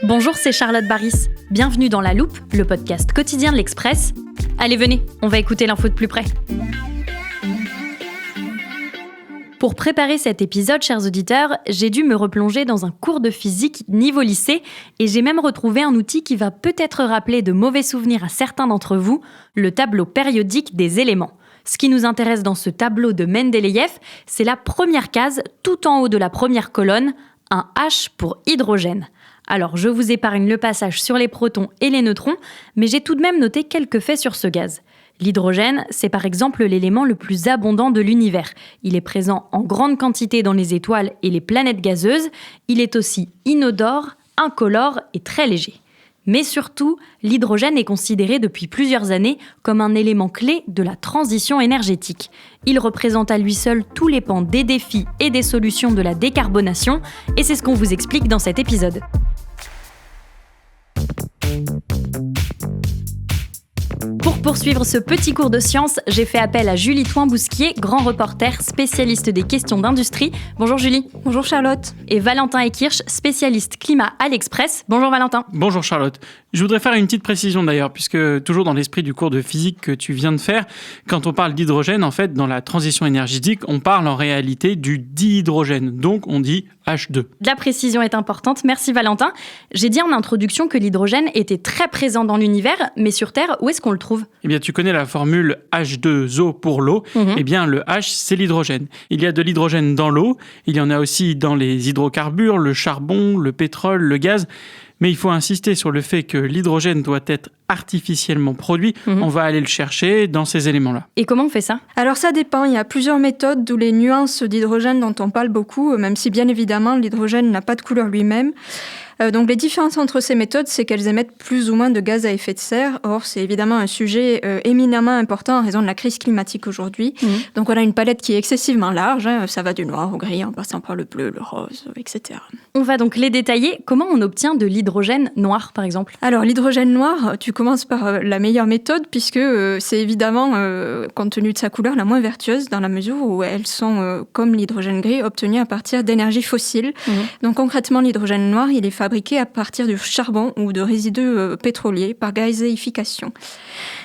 Bonjour, c'est Charlotte Baris. Bienvenue dans La Loupe, le podcast quotidien de l'Express. Allez, venez, on va écouter l'info de plus près. Pour préparer cet épisode, chers auditeurs, j'ai dû me replonger dans un cours de physique niveau lycée et j'ai même retrouvé un outil qui va peut-être rappeler de mauvais souvenirs à certains d'entre vous, le tableau périodique des éléments. Ce qui nous intéresse dans ce tableau de Mendeleïev, c'est la première case, tout en haut de la première colonne, un H pour hydrogène. Alors, je vous épargne le passage sur les protons et les neutrons, mais j'ai tout de même noté quelques faits sur ce gaz. L'hydrogène, c'est par exemple l'élément le plus abondant de l'univers. Il est présent en grande quantité dans les étoiles et les planètes gazeuses. Il est aussi inodore, incolore et très léger. Mais surtout, l'hydrogène est considéré depuis plusieurs années comme un élément clé de la transition énergétique. Il représente à lui seul tous les pans des défis et des solutions de la décarbonation, et c'est ce qu'on vous explique dans cet épisode. Pour poursuivre ce petit cours de sciences, j'ai fait appel à Julie Toin-Bousquier, grand reporter, spécialiste des questions d'industrie. Bonjour Julie. Bonjour Charlotte. Et Valentin Ekirch, spécialiste climat à l'Express. Bonjour Valentin. Bonjour Charlotte. Je voudrais faire une petite précision d'ailleurs, puisque toujours dans l'esprit du cours de physique que tu viens de faire, quand on parle d'hydrogène, en fait, dans la transition énergétique, on parle en réalité du dihydrogène. Donc on dit H2. La précision est importante, merci Valentin. J'ai dit en introduction que l'hydrogène était très présent dans l'univers, mais sur Terre, où est-ce qu'on le trouve ? Eh bien, tu connais la formule H2O pour l'eau. Eh bien, le H, c'est l'hydrogène. Il y a de l'hydrogène dans l'eau, il y en a aussi dans les hydrocarbures, le charbon, le pétrole, le gaz. Mais il faut insister sur le fait que l'hydrogène doit être artificiellement produit. On va aller le chercher dans ces éléments-là. Et comment on fait ça ? Alors ça dépend, il y a plusieurs méthodes, d'où les nuances d'hydrogène dont on parle beaucoup, même si bien évidemment l'hydrogène n'a pas de couleur lui-même. Donc les différences entre ces méthodes, c'est qu'elles émettent plus ou moins de gaz à effet de serre. Or, c'est évidemment un sujet éminemment important en raison de la crise climatique aujourd'hui. Donc on a une palette qui est excessivement large, ça va du noir au gris en passant par le bleu, le rose, etc. On va donc les détailler. Comment on obtient de l'hydrogène noir, par exemple ? Alors l'hydrogène noir, tu commences par la meilleure méthode puisque c'est évidemment, compte tenu de sa couleur, la moins vertueuse dans la mesure où elles sont, comme l'hydrogène gris, obtenues à partir d'énergies fossiles. Donc concrètement, l'hydrogène noir, il est fabriqué à partir de charbon ou de résidus pétroliers par gazéification.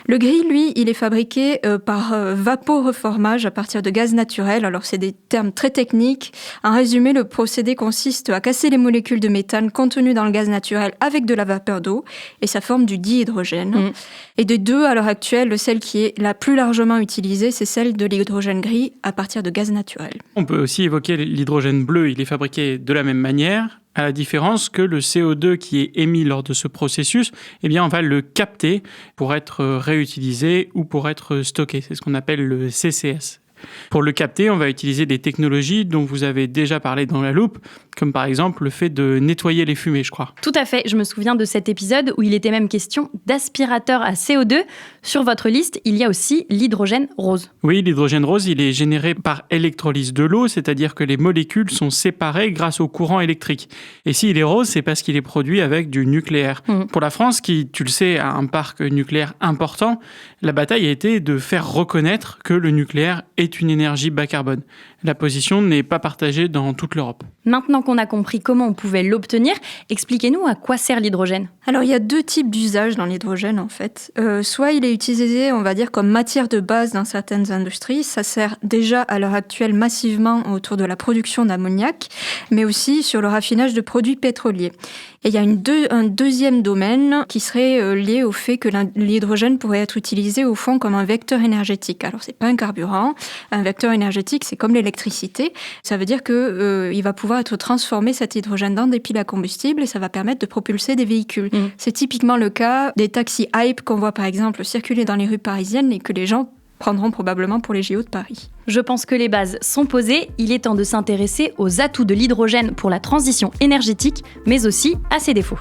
Le gris, lui, il est fabriqué par vaporeformage à partir de gaz naturel. Alors, c'est des termes très techniques. En résumé, le procédé consiste à casser les molécules de méthane contenues dans le gaz naturel avec de la vapeur d'eau et ça forme du dihydrogène. Et des deux, à l'heure actuelle, celle qui est la plus largement utilisée, c'est celle de l'hydrogène gris à partir de gaz naturel. On peut aussi évoquer l'hydrogène bleu. Il est fabriqué de la même manière, à la différence que le CO2 qui est émis lors de ce processus, eh bien, on va le capter pour être réutilisé ou pour être stocké. C'est ce qu'on appelle le CCS. Pour le capter, on va utiliser des technologies dont vous avez déjà parlé dans La Loupe, comme par exemple le fait de nettoyer les fumées, je crois. Tout à fait, je me souviens de cet épisode où il était même question d'aspirateur à CO2. Sur votre liste, il y a aussi l'hydrogène rose. Oui, l'hydrogène rose, il est généré par électrolyse de l'eau, c'est-à-dire que les molécules sont séparées grâce au courant électrique. Et s'il est rose, c'est parce qu'il est produit avec du nucléaire. Pour la France, qui, tu le sais, a un parc nucléaire important, la bataille a été de faire reconnaître que le nucléaire est une énergie bas carbone. La position n'est pas partagée dans toute l'Europe. Maintenant qu'on a compris comment on pouvait l'obtenir, expliquez-nous à quoi sert l'hydrogène. Alors, il y a deux types d'usages dans l'hydrogène, en fait. Soit il est utilisé, on va dire, comme matière de base dans certaines industries. Ça sert déjà à l'heure actuelle massivement autour de la production d'ammoniac, mais aussi sur le raffinage de produits pétroliers. Et il y a un deuxième domaine qui serait lié au fait que l'hydrogène pourrait être utilisé, au fond, comme un vecteur énergétique. Alors, c'est pas un carburant. Un vecteur énergétique, c'est comme l'électricité. Ça veut dire qu'il va pouvoir être transformé, cet hydrogène, dans des piles à combustible et ça va permettre de propulser des véhicules. C'est typiquement le cas des taxis hype qu'on voit par exemple circuler dans les rues parisiennes et que les gens prendront probablement pour les JO de Paris. Je pense que les bases sont posées. Il est temps de s'intéresser aux atouts de l'hydrogène pour la transition énergétique, mais aussi à ses défauts.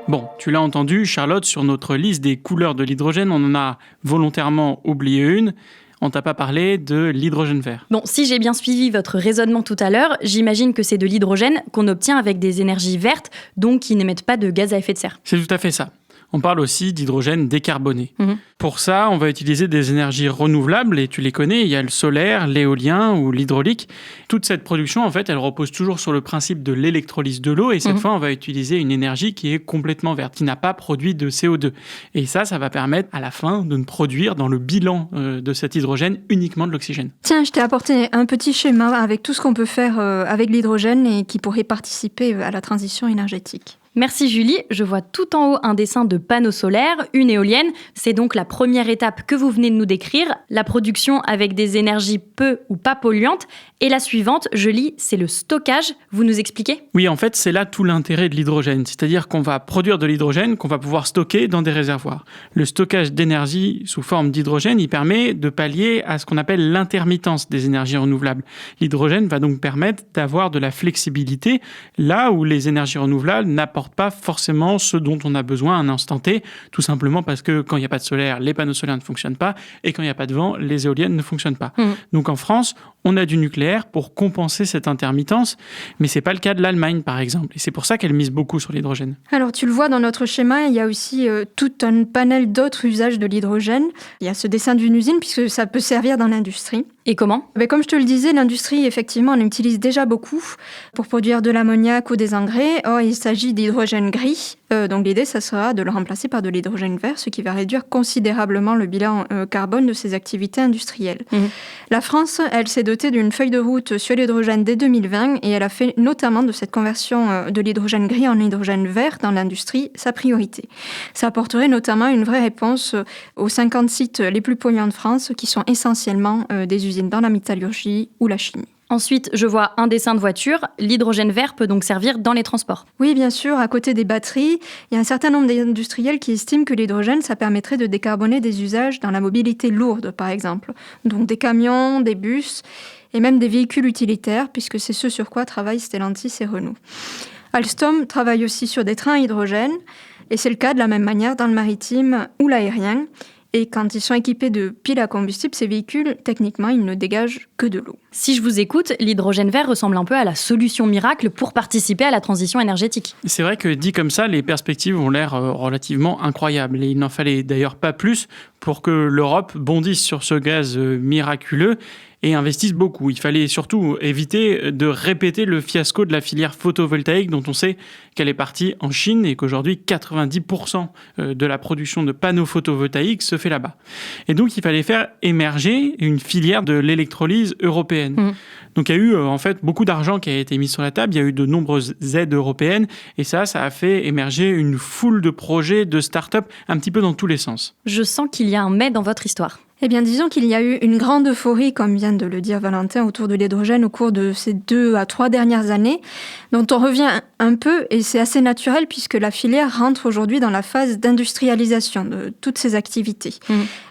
Bon, tu l'as entendu, Charlotte, sur notre liste des couleurs de l'hydrogène, on en a volontairement oublié une. On t'a pas parlé de l'hydrogène vert. Bon, si j'ai bien suivi votre raisonnement tout à l'heure, j'imagine que c'est de l'hydrogène qu'on obtient avec des énergies vertes, donc qui n'émettent pas de gaz à effet de serre. C'est tout à fait ça. On parle aussi d'hydrogène décarboné. Pour ça, on va utiliser des énergies renouvelables, et tu les connais, il y a le solaire, l'éolien ou l'hydraulique. Toute cette production, en fait, elle repose toujours sur le principe de l'électrolyse de l'eau, et cette fois, on va utiliser une énergie qui est complètement verte, qui n'a pas produit de CO2. Et ça va permettre à la fin de ne produire dans le bilan de cet hydrogène uniquement de l'oxygène. Tiens, je t'ai apporté un petit schéma avec tout ce qu'on peut faire avec l'hydrogène et qui pourrait participer à la transition énergétique. Merci Julie, je vois tout en haut un dessin de panneaux solaires, une éolienne. C'est donc la première étape que vous venez de nous décrire, la production avec des énergies peu ou pas polluantes. Et la suivante, je lis, c'est le stockage. Vous nous expliquez ? Oui, en fait, c'est là tout l'intérêt de l'hydrogène. C'est-à-dire qu'on va produire de l'hydrogène qu'on va pouvoir stocker dans des réservoirs. Le stockage d'énergie sous forme d'hydrogène, il permet de pallier à ce qu'on appelle l'intermittence des énergies renouvelables. L'hydrogène va donc permettre d'avoir de la flexibilité là où les énergies renouvelables n'apportent pas forcément ce dont on a besoin à un instant T, tout simplement parce que quand il n'y a pas de solaire, les panneaux solaires ne fonctionnent pas, et quand il n'y a pas de vent, les éoliennes ne fonctionnent pas. Donc en France, on a du nucléaire pour compenser cette intermittence, mais ce n'est pas le cas de l'Allemagne, par exemple. Et c'est pour ça qu'elle mise beaucoup sur l'hydrogène. Alors tu le vois dans notre schéma, il y a aussi tout un panel d'autres usages de l'hydrogène. Il y a ce dessin d'une usine, puisque ça peut servir dans l'industrie. Et comment ? Comme je te le disais, l'industrie, effectivement, on l'utilise déjà beaucoup pour produire de l'ammoniac ou des engrais. Or, il s'agit d'hydrogène gris. Donc l'idée, ça sera de le remplacer par de l'hydrogène vert, ce qui va réduire considérablement le bilan carbone de ces activités industrielles. La France, elle s'est dotée d'une feuille de route sur l'hydrogène dès 2020 et elle a fait notamment de cette conversion de l'hydrogène gris en hydrogène vert dans l'industrie sa priorité. Ça apporterait notamment une vraie réponse aux 50 sites les plus polluants de France, qui sont essentiellement des usines dans la métallurgie ou la chimie. Ensuite, je vois un dessin de voiture. L'hydrogène vert peut donc servir dans les transports. Oui, bien sûr. À côté des batteries, il y a un certain nombre d'industriels qui estiment que l'hydrogène, ça permettrait de décarboner des usages dans la mobilité lourde, par exemple. Donc des camions, des bus et même des véhicules utilitaires, puisque c'est ce sur quoi travaillent Stellantis et Renault. Alstom travaille aussi sur des trains à hydrogène, et c'est le cas de la même manière dans le maritime ou l'aérien. Et quand ils sont équipés de piles à combustible, ces véhicules, techniquement, ils ne dégagent que de l'eau. Si je vous écoute, l'hydrogène vert ressemble un peu à la solution miracle pour participer à la transition énergétique. C'est vrai que dit comme ça, les perspectives ont l'air relativement incroyables. Et il n'en fallait d'ailleurs pas plus pour que l'Europe bondisse sur ce gaz miraculeux et investisse beaucoup. Il fallait surtout éviter de répéter le fiasco de la filière photovoltaïque dont on sait qu'elle est partie en Chine et qu'aujourd'hui 90% de la production de panneaux photovoltaïques se fait là-bas. Et donc il fallait faire émerger une filière de l'électrolyse européenne. Donc il y a eu en fait beaucoup d'argent qui a été mis sur la table, il y a eu de nombreuses aides européennes et ça a fait émerger une foule de projets, de start-up un petit peu dans tous les sens. Je sens qu'il y a un mais dans votre histoire. Eh bien, disons qu'il y a eu une grande euphorie, comme vient de le dire Valentin, autour de l'hydrogène au cours de ces 2 à 3 dernières années, dont on revient un peu, et c'est assez naturel puisque la filière rentre aujourd'hui dans la phase d'industrialisation de toutes ces activités.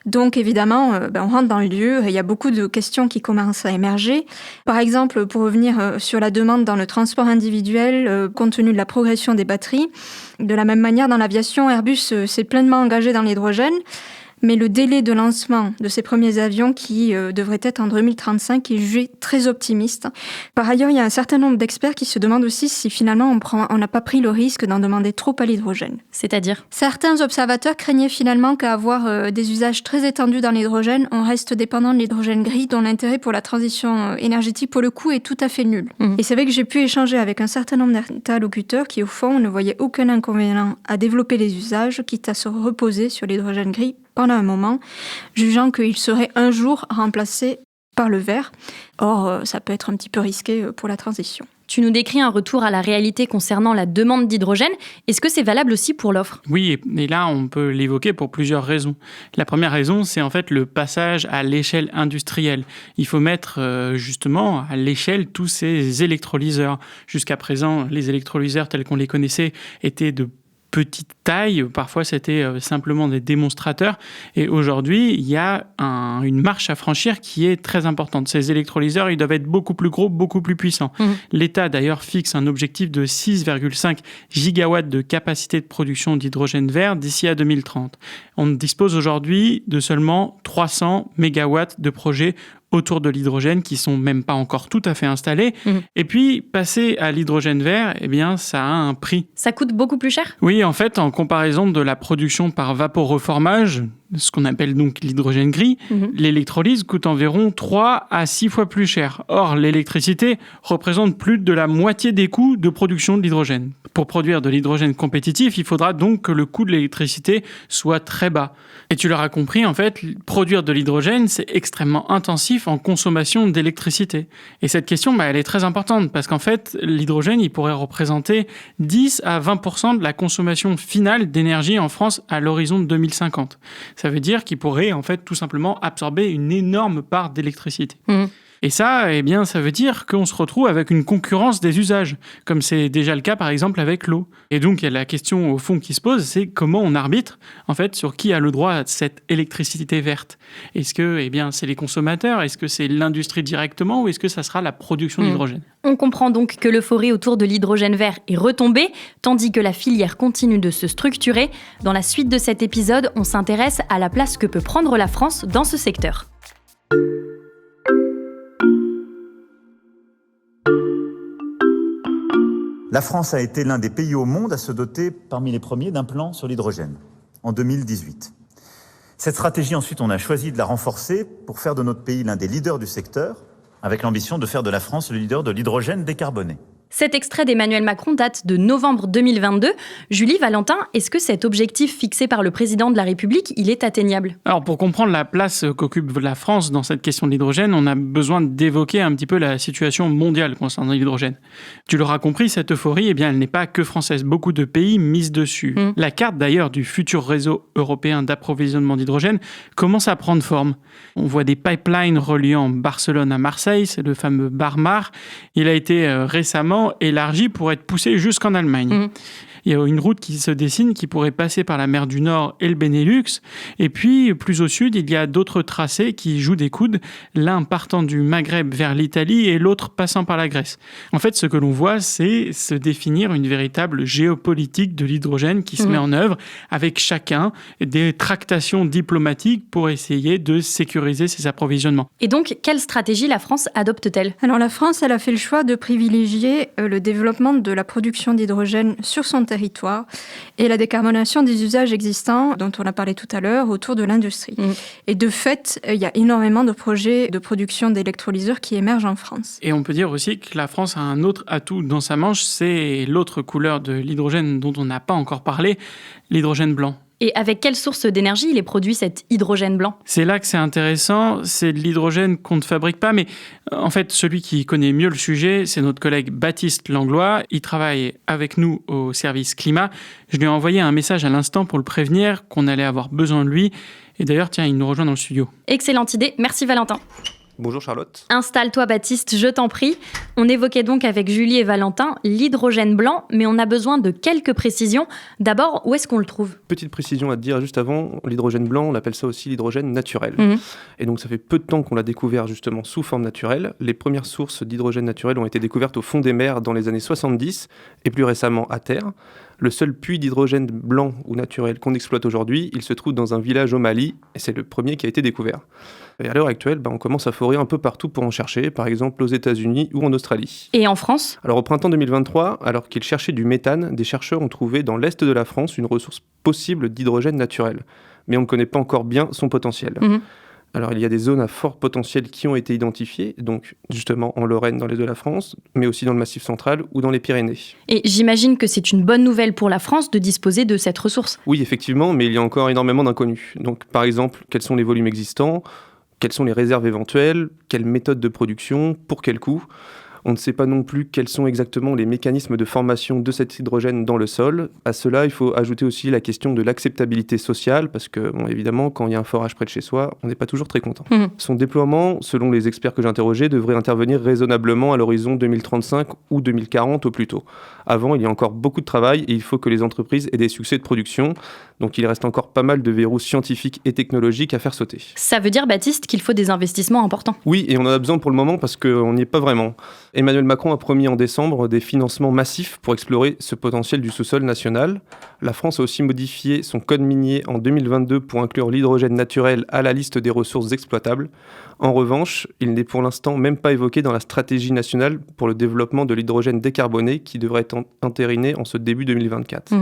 Donc, évidemment, on rentre dans le dur et il y a beaucoup de questions qui commencent à émerger. Par exemple, pour revenir sur la demande dans le transport individuel, compte tenu de la progression des batteries, de la même manière, dans l'aviation, Airbus s'est pleinement engagé dans l'hydrogène. Mais le délai de lancement de ces premiers avions qui devrait être en 2035 est jugé très optimiste. Par ailleurs, il y a un certain nombre d'experts qui se demandent aussi si finalement on n'a pas pris le risque d'en demander trop à l'hydrogène. C'est-à-dire ? Certains observateurs craignaient finalement qu'à avoir des usages très étendus dans l'hydrogène, on reste dépendant de l'hydrogène gris dont l'intérêt pour la transition énergétique pour le coup est tout à fait nul. Et c'est vrai que j'ai pu échanger avec un certain nombre d'interlocuteurs qui au fond ne voyaient aucun inconvénient à développer les usages, quitte à se reposer sur l'hydrogène gris pendant un moment, jugeant qu'il serait un jour remplacé par le vert. Or, ça peut être un petit peu risqué pour la transition. Tu nous décris un retour à la réalité concernant la demande d'hydrogène. Est-ce que c'est valable aussi pour l'offre ? Oui, et là, on peut l'évoquer pour plusieurs raisons. La première raison, c'est en fait le passage à l'échelle industrielle. Il faut mettre justement à l'échelle tous ces électrolyseurs. Jusqu'à présent, les électrolyseurs tels qu'on les connaissait étaient de petite taille, parfois c'était simplement des démonstrateurs et aujourd'hui il y a une marche à franchir qui est très importante. Ces électrolyseurs, ils doivent être beaucoup plus gros, beaucoup plus puissants. L'État d'ailleurs fixe un objectif de 6,5 gigawatts de capacité de production d'hydrogène vert d'ici à 2030. On dispose aujourd'hui de seulement 300 mégawatts de projets autour de l'hydrogène qui sont même pas encore tout à fait installés. Et puis, passer à l'hydrogène vert, eh bien, ça a un prix. Ça coûte beaucoup plus cher ? Oui, en fait, en comparaison de la production par vaporeformage, ce qu'on appelle donc l'hydrogène gris, l'électrolyse coûte environ 3 à 6 fois plus cher. Or, l'électricité représente plus de la moitié des coûts de production de l'hydrogène. Pour produire de l'hydrogène compétitif, il faudra donc que le coût de l'électricité soit très bas. Et tu l'auras compris, en fait, produire de l'hydrogène, c'est extrêmement intensif en consommation d'électricité. Et cette question, elle est très importante parce qu'en fait, l'hydrogène, il pourrait représenter 10 à 20% de la consommation finale d'énergie en France à l'horizon de 2050. Ça veut dire qu'il pourrait, en fait, tout simplement absorber une énorme part d'électricité. Et ça, eh bien, ça veut dire qu'on se retrouve avec une concurrence des usages, comme c'est déjà le cas, par exemple, avec l'eau. Et donc, il y a la question, au fond, qui se pose, c'est comment on arbitre, en fait, sur qui a le droit à cette électricité verte. Est-ce que, eh bien, c'est les consommateurs ? Est-ce que c'est l'industrie directement ? Ou est-ce que ça sera la production d'hydrogène ? On comprend donc que l'euphorie autour de l'hydrogène vert est retombée, tandis que la filière continue de se structurer. Dans la suite de cet épisode, on s'intéresse à la place que peut prendre la France dans ce secteur. La France a été l'un des pays au monde à se doter parmi les premiers d'un plan sur l'hydrogène, en 2018. Cette stratégie, ensuite, on a choisi de la renforcer pour faire de notre pays l'un des leaders du secteur, avec l'ambition de faire de la France le leader de l'hydrogène décarboné. Cet extrait d'Emmanuel Macron date de novembre 2022. Julie, Valentin, est-ce que cet objectif fixé par le président de la République, il est atteignable ? Alors, pour comprendre la place qu'occupe la France dans cette question de l'hydrogène, on a besoin d'évoquer un petit peu la situation mondiale concernant l'hydrogène. Tu l'auras compris, cette euphorie, eh bien, elle n'est pas que française. Beaucoup de pays misent dessus. La carte, d'ailleurs, du futur réseau européen d'approvisionnement d'hydrogène commence à prendre forme. On voit des pipelines reliant Barcelone à Marseille, c'est le fameux Barmar. Il a été récemment élargi pour être poussé jusqu'en Allemagne. Il y a une route qui se dessine qui pourrait passer par la mer du Nord et le Benelux. Et puis, plus au sud, il y a d'autres tracés qui jouent des coudes, l'un partant du Maghreb vers l'Italie et l'autre passant par la Grèce. En fait, ce que l'on voit, c'est se définir une véritable géopolitique de l'hydrogène qui se met en œuvre avec chacun des tractations diplomatiques pour essayer de sécuriser ses approvisionnements. Et donc, quelle stratégie la France adopte-t-elle ? Alors la France, elle a fait le choix de privilégier le développement de la production d'hydrogène sur son territoire et la décarbonation des usages existants dont on a parlé tout à l'heure autour de l'industrie. Et de fait, il y a énormément de projets de production d'électrolyseurs qui émergent en France. Et on peut dire aussi que la France a un autre atout dans sa manche, c'est l'autre couleur de l'hydrogène dont on n'a pas encore parlé, l'hydrogène blanc. Et avec quelle source d'énergie il est produit cet hydrogène blanc ? C'est là que c'est intéressant, c'est de l'hydrogène qu'on ne fabrique pas, mais en fait, celui qui connaît mieux le sujet, c'est notre collègue Baptiste Langlois. Il travaille avec nous au service climat. Je lui ai envoyé un message à l'instant pour le prévenir qu'on allait avoir besoin de lui. Et d'ailleurs, tiens, il nous rejoint dans le studio. Excellente idée, merci Valentin. Bonjour Charlotte. Installe-toi Baptiste, je t'en prie. On évoquait donc avec Julie et Valentin l'hydrogène blanc, mais on a besoin de quelques précisions. D'abord, où est-ce qu'on le trouve ? Petite précision à te dire juste avant, l'hydrogène blanc, on appelle ça aussi l'hydrogène naturel. Et donc ça fait peu de temps qu'on l'a découvert justement sous forme naturelle. Les premières sources d'hydrogène naturel ont été découvertes au fond des mers dans les années 70 et plus récemment à terre. Le seul puits d'hydrogène blanc ou naturel qu'on exploite aujourd'hui, il se trouve dans un village au Mali et c'est le premier qui a été découvert. Et à l'heure actuelle, on commence à forer un peu partout pour en chercher, par exemple aux États-Unis ou en Australie. Et en France ? Alors au printemps 2023, alors qu'ils cherchaient du méthane, des chercheurs ont trouvé dans l'est de la France une ressource possible d'hydrogène naturel. Mais on ne connaît pas encore bien son potentiel. Alors il y a des zones à fort potentiel qui ont été identifiées, donc justement en Lorraine dans l'est de la France, mais aussi dans le Massif central ou dans les Pyrénées. Et j'imagine que c'est une bonne nouvelle pour la France de disposer de cette ressource. Oui, effectivement, mais il y a encore énormément d'inconnus. Donc par exemple, quels sont les volumes existants ? Quelles sont les réserves éventuelles ? Quelle méthode de production ? Pour quel coût ? On ne sait pas non plus quels sont exactement les mécanismes de formation de cet hydrogène dans le sol. À cela, il faut ajouter aussi la question de l'acceptabilité sociale, parce que, évidemment, quand il y a un forage près de chez soi, on n'est pas toujours très content. Son déploiement, selon les experts que j'ai interrogés, devrait intervenir raisonnablement à l'horizon 2035 ou 2040 au plus tôt. Avant, il y a encore beaucoup de travail et il faut que les entreprises aient des succès de production. Donc il reste encore pas mal de verrous scientifiques et technologiques à faire sauter. Ça veut dire, Baptiste, qu'il faut des investissements importants ? Oui, et on en a besoin pour le moment parce qu'on n'y est pas vraiment. Emmanuel Macron a promis en décembre des financements massifs pour explorer ce potentiel du sous-sol national. La France a aussi modifié son code minier en 2022 pour inclure l'hydrogène naturel à la liste des ressources exploitables. En revanche, il n'est pour l'instant même pas évoqué dans la stratégie nationale pour le développement de l'hydrogène décarboné qui devrait être entériné en ce début 2024.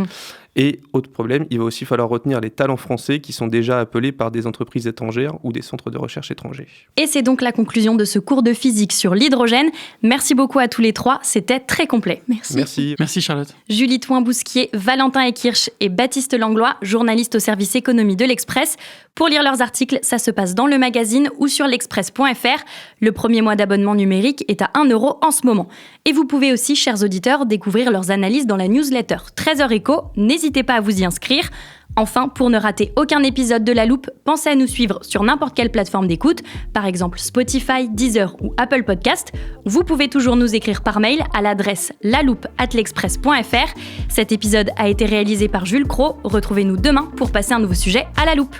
Et autre problème, il va aussi falloir retenir les talents français qui sont déjà appelés par des entreprises étrangères ou des centres de recherche étrangers. Et c'est donc la conclusion de ce cours de physique sur l'hydrogène. Merci beaucoup à tous les trois, c'était très complet. Merci. Merci Charlotte. Julie Thouin-Bousquier, Valentin Ekirch et Baptiste Langlois, journalistes au service économie de l'Express. Pour lire leurs articles, ça se passe dans le magazine ou sur l'express.fr. Le premier mois d'abonnement numérique est à 1 € en ce moment. Et vous pouvez aussi, chers auditeurs, découvrir leurs analyses dans la newsletter 13h Éco. N'hésitez pas à vous y inscrire. Enfin, pour ne rater aucun épisode de La Loupe, pensez à nous suivre sur n'importe quelle plateforme d'écoute, par exemple Spotify, Deezer ou Apple Podcast. Vous pouvez toujours nous écrire par mail à l'adresse laloupe@l'express.fr. Cet épisode a été réalisé par Jules Cros. Retrouvez-nous demain pour passer un nouveau sujet à La Loupe.